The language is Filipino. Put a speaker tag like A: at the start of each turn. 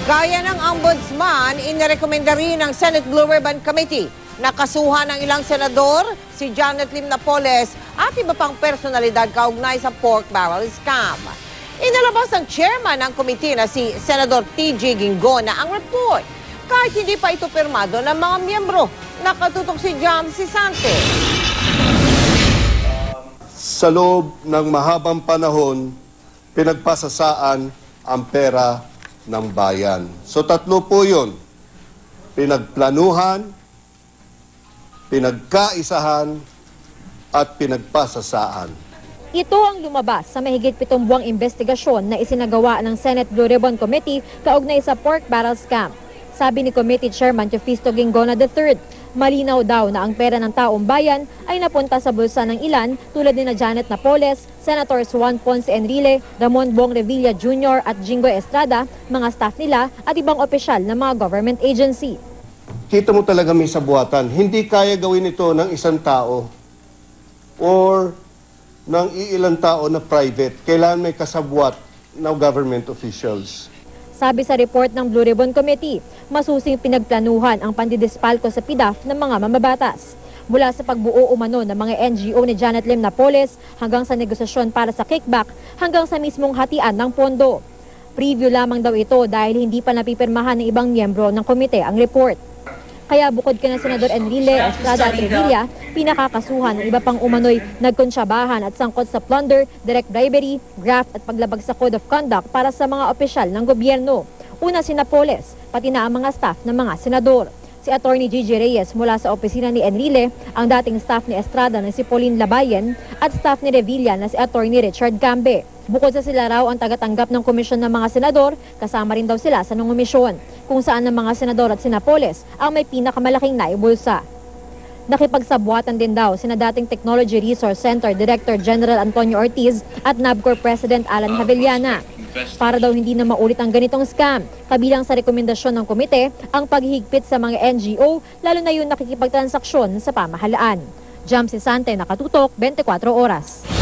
A: Gaya ng Ombudsman, inirekomenda rin ng Senate Blue Ribbon Committee na kasuhan ng ilang senador, si Janet Lim Napoles at iba pang personalidad kaugnay sa pork barrel scam. Inilabas ng chairman ng committee na si Senador T.J. Ginggona ang report kahit hindi pa ito pirmado ng mga miyembro. Nakatutok si Jam Sisante.
B: Sa loob ng mahabang panahon, pinagpasasaan ang pera ng bayan. So tatlo po yun. Pinagplanuhan, pinagkaisahan, at pinagpasasaan.
C: Ito ang lumabas sa mahigit 7 buwang investigasyon na isinagawa ng Senate Blue Ribbon Committee kaugnay sa pork barrel scam. Sabi ni Committee Chairman Teofisto Ginggona III, malinaw daw na ang pera ng taong bayan ay napunta sa bulsa ng ilan tulad ni Janet Napoles, Senators Juan Ponce Enrile, Ramon Bong Revilla Jr. at Jinggoy Estrada, mga staff nila at ibang opisyal ng mga government agency.
B: Kita mo talaga may sabuatan. Hindi kaya gawin ito ng isang tao or ng iilang tao na private. Kailangan may kasabwat ng government officials.
C: Sabi sa report ng Blue Ribbon Committee, masusing pinagplanuhan ang pandidispalko sa PIDAF ng mga mamabatas. Mula sa pagbuo umano ng mga NGO ni Janet Lim Napoles hanggang sa negosasyon para sa kickback hanggang sa mismong hatian ng pondo. Preview lamang daw ito dahil hindi pa napipirmahan ng ibang miyembro ng komite ang report. Kaya bukod kina Senador Enrile, Estrada at Revilla, pinakakasuhan ng iba pang umano'y nagkontsyabahan at sangkot sa plunder, direct bribery, graft at paglabag sa Code of Conduct para sa mga opisyal ng gobyerno. Una si Napoles, pati na ang mga staff ng mga senador. Si Attorney Gigi Reyes mula sa opisina ni Enrile, ang dating staff ni Estrada na si Pauline Labayen at staff ni Revilla na si Attorney Richard Gambe. Bukod sa sila raw ang tagatanggap ng komisyon ng mga senador, kasama rin daw sila sa nangumisyon, kung saan ang mga senador at si Napoles ang may pinakamalaking naibulsa. Nakipagsabuatan din daw sina dating Technology Resource Center Director General Antonio Ortiz at NABCOR President Alan Javellana. Para daw hindi na maulit ang ganitong scam, kabilang sa rekomendasyon ng komite ang paghihigpit sa mga NGO, lalo na yung nakikipagtransaksyon sa pamahalaan. Jam Sisante, Nakatutok, 24 Oras.